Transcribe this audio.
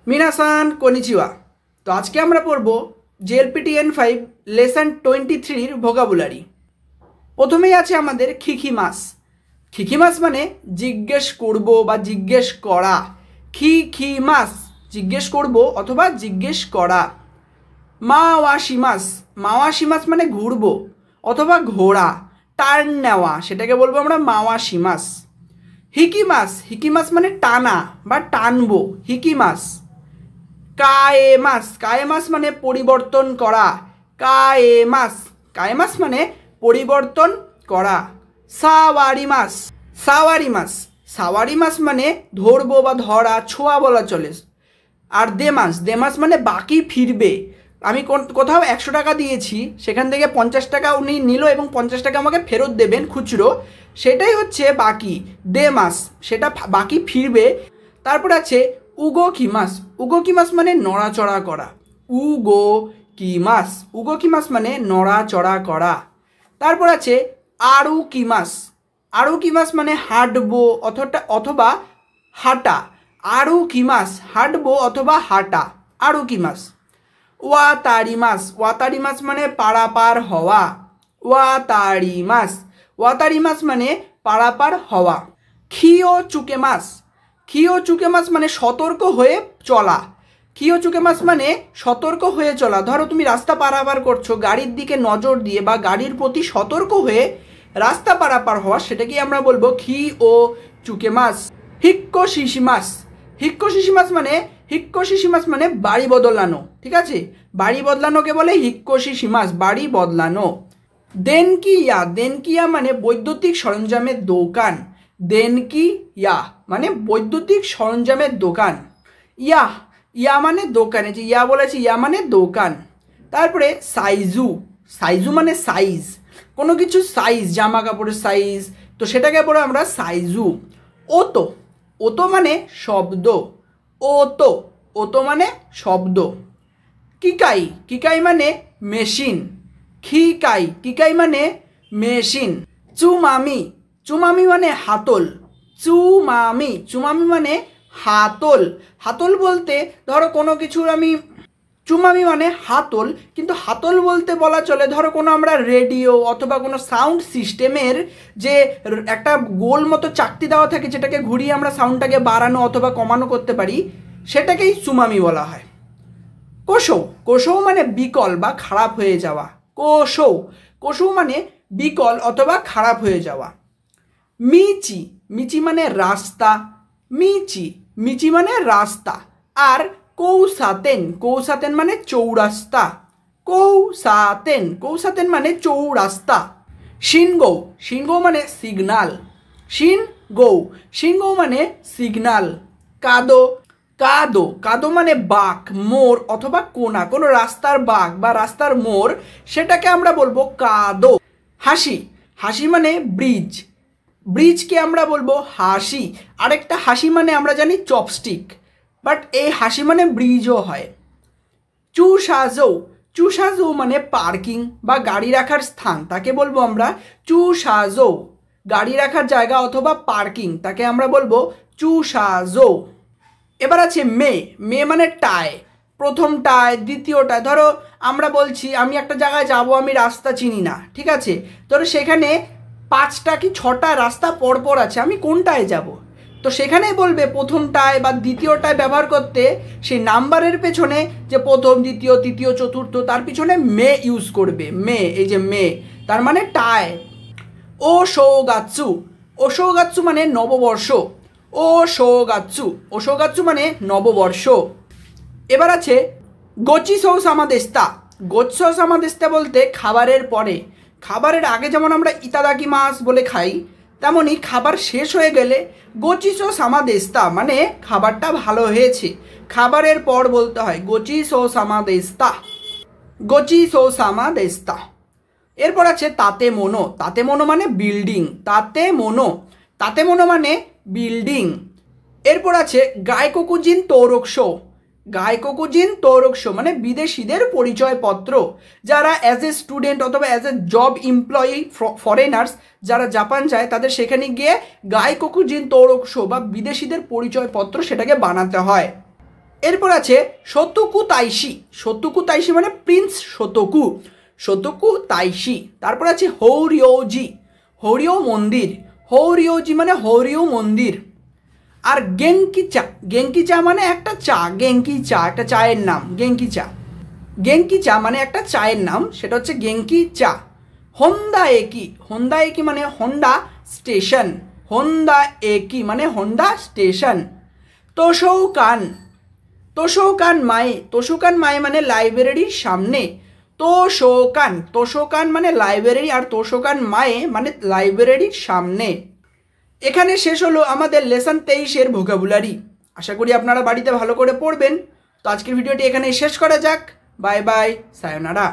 মিনাসান কনিচিওয়া। তো আজকে আমরা পড়ব JLPTN5 লেসন 23 ভোকাবুলারি। প্রথমেই আছে আমাদের খিখিমাস। খিখিমাস মানে জিজ্ঞেস করব বা জিজ্ঞেস করা। খিখিমাস জিজ্ঞেস করব অথবা জিজ্ঞেস করা। মাওয়াশিমাস, মাওয়াশিমাস মানে ঘুরবো অথবা ঘোরা, টার্ন নেওয়া, সেটাকে বলবো আমরা মাওয়াশিমাস। হিকিমাস, হিকিমাস মানে টানা বা টানবো, হিকিমাস। কায়েমাস, কায়েমাস মানে পরিবর্তন করা, কায়েমাস, কায়েমাস মানে পরিবর্তন করা। সাওয়ারিমাস, সাওয়ারিমাস, সাওয়ারিমাস মানে ধরবো বা ধরা, ছোঁয়া বলা চলে। আর দেমাস, দেমাস মানে বাকি ফিরবে। আমি কোথাও 100 টাকা দিয়েছি, সেখান থেকে 50 টাকা উনি নিল এবং 50 টাকা আমাকে ফেরত দেবেন খুচরো, সেটাই হচ্ছে বাকি, দেমাস, সেটা বাকি ফিরবে। তারপর আছে উগো কিমাস, উগো কিমাস মানে নড়াচড়া করা, উগো কিমাস, উগো কিমাস মানে নড়াচড়া করা। তারপর আছে আরু কিমাস, আরু কিমাস মানে হাঁটবো অথবা হাঁটা, আরু কিমাস হাঁটবো অথবা হাঁটা, আরু কিমাস। ওয়াতারিমাস, ওয়াতারিমাস মানে পারাপার হওয়া, ওয়াতারিমাস, ওয়াতারিমাস মানে পারাপার হওয়া। খিও চুকেমাস, খিও চুকেমাস মানে সতর্ক হয়ে চলা, খিও চুকেমাস মানে সতর্ক হয়ে চলা। ধরো তুমি রাস্তা পারাপার করছো, গাড়ির দিকে নজর দিয়ে বা গাড়ির প্রতি সতর্ক হয়ে রাস্তা পারাপার হওয়া, সেটাকেই আমরা বলবো খিও চুকেমাস। হিক্কো শিশিমাস, হিক্কো শিশিমাস মানে, হিক্কো শিশিমাস মানে বাড়ি বদলানো, ঠিক আছে, বাড়ি বদলানোকে বলে হিক্কো শিশিমাস, বাড়ি বদলানো। দেনকিয়া, দেনকিয়া মানে বৈদ্যুতিক সরঞ্জামের দোকান, দেনকিয়া মানে বৈদ্যুতিক সরঞ্জামের দোকান। ইয়া, ইয়া মানে দোকান, যে ইয়া বলেছে, ইয়া মানে দোকান। তারপরে সাইজু, সাইজু মানে সাইজ, কোনো কিছু সাইজ, জামা কাপড়ের সাইজ, তো সেটাকে বলে আমরা সাইজু। ওতো, ওতো মানে শব্দ, ওতো, ওতো মানে শব্দ। কিকাই, কিকাই মানে মেশিন, খিকাই, কিকাই মানে মেশিন। চুমামি, চুমামি মানে হাতল, চুমামি, চুমামি মানে হাতল। হাতল বলতে ধরো কোনো কিছুর আমি, চুমামি মানে হাতল, কিন্তু হাতল বলতে বলা চলে ধরো কোনো আমরা রেডিও অথবা কোনো সাউন্ড সিস্টেমের যে একটা গোল মতো চাকতি দেওয়া থাকে, যেটাকে ঘুরিয়ে আমরা সাউন্ডটাকে বাড়ানো অথবা কমানো করতে পারি, সেটাকেই চুমামি বলা হয়। কোশো, কোশো মানে বিকল বা খারাপ হয়ে যাওয়া, কোশো, কোশো মানে বিকল অথবা খারাপ হয়ে যাওয়া। মিচি, মিচি মানে রাস্তা, মিচি, মিচি মানে রাস্তা। আর কৌসাতেন, কৌসাতেন মানে চৌরাস্তা, কৌসাতেন, কৌসাতেন মানে চৌরাস্তা। শিনগো, শিনগো মানে সিগনাল, শিনগো, শিনগো মানে সিগনাল। কাদো, কাদো, কাদো মানে বাঁক, মোড় অথবা কোনা, কোনো রাস্তার বাঁক বা রাস্তার মোড়, সেটাকে আমরা বলবো কাদো। হাসি, হাসি মানে ব্রিজ, ব্রিজকে আমরা বলবো হাসি। আরেকটা হাসি মানে আমরা জানি চপস্টিক, বাট এই হাসি মানে ব্রিজও হয়। চুসাজো, চুসাজো মানে পার্কিং বা গাড়ি রাখার স্থান, তাকে বলবো আমরা চুসাজো, গাড়ি রাখার জায়গা অথবা পার্কিং, তাকে আমরা বলবো চুসাজো। এবার আছে মে, মে মানে টায়, প্রথম টায়, দ্বিতীয় টায়। ধরো আমরা বলছি আমি একটা জায়গায় যাব, আমি রাস্তা চিনি না, ঠিক আছে, ধরো সেখানে 5টা কি 6টা রাস্তা পরপর আছে, আমি কোনটায় যাব, তো সেখানেই বলবে প্রথমটায় বা দ্বিতীয়টায় ব্যবহার করতে সেই নাম্বারের পেছনে যে প্রথম, দ্বিতীয়, তৃতীয়, চতুর্থ, তার পিছনে মে ইউজ করবে, মে, এই যে মে, তার মানে টায়। ও শোগাৎসু, ও শোগাৎসু মানে নববর্ষ, ও শোগাৎসু, ও শোগাৎসু মানে নববর্ষ। এবার আছে গোচিসো সামাদেস্তা, গোচিসো সামাদেস্তা বলতে খাবারের পরে, খাবারের আগে যেমন আমরা ইতাদাকিমাস বলে খাই, তেমনই খাবার শেষ হয়ে গেলে গোচিসো সামাদেস্তা মানে খাবারটা ভালো হয়েছে, খাবারের পর বলতে হয় গোচিসো সামাদেস্তা, গোচিসো সামাদেস্তা। এরপর আছে তাতে মনো, তাতে মনো মানে বিল্ডিং, তাতে মনো, তাতে মনো মানে বিল্ডিং। এরপর আছে গাইকোকুজিন তোরকশো, গাইকোকুজিন তোরকশো মানে বিদেশিদের পরিচয়পত্র, যারা অ্যাজ এ স্টুডেন্ট অথবা as a job employee foreigners যারা জাপান যায়, তাদের সেখানে গিয়ে গাইকোকুজিন তোরকশো বা বিদেশিদের পরিচয়পত্র সেটাকে বানাতে হয়। এরপর আছে শতকু তাইশি। শতকু তাইশি মানে প্রিন্স শতকু, শতকু তাইশি। তারপর আছে হৌরিওজি, হৌরিও মন্দির, হৌরিওজি মানে হৌরিও মন্দির। আর গেঙ্কি চা, গেঙ্কি চা মানে একটা চা, গেঙ্কি চা একটা চায়ের নাম, গেঙ্কি চা। গেঙ্কি চা মানে একটা চায়ের নাম, সেটা হচ্ছে গেঙ্কি চা। হোন্ডা একি, হোন্ডা একি মানে হোন্ডা স্টেশন, হোন্ডা একি মানে হোন্ডা স্টেশন। তোশৌকান, তোশৌকান মায়ে, তোশৌকান মায়ে মানে লাইব্রেরির সামনে। তোশৌকান, তোশৌকান মানে লাইব্রেরি, আর তোশৌকান মায়ে মানে লাইব্রেরির সামনে। এখানে শেষ হলো আমাদের লেসন 23-এর ভোকাবুলারি। আশা করি আপনারা বাড়িতে ভালো করে পড়বেন। তো আজকের ভিডিওটি এখানেই শেষ করা যাক। Bye bye, সায়োনারা।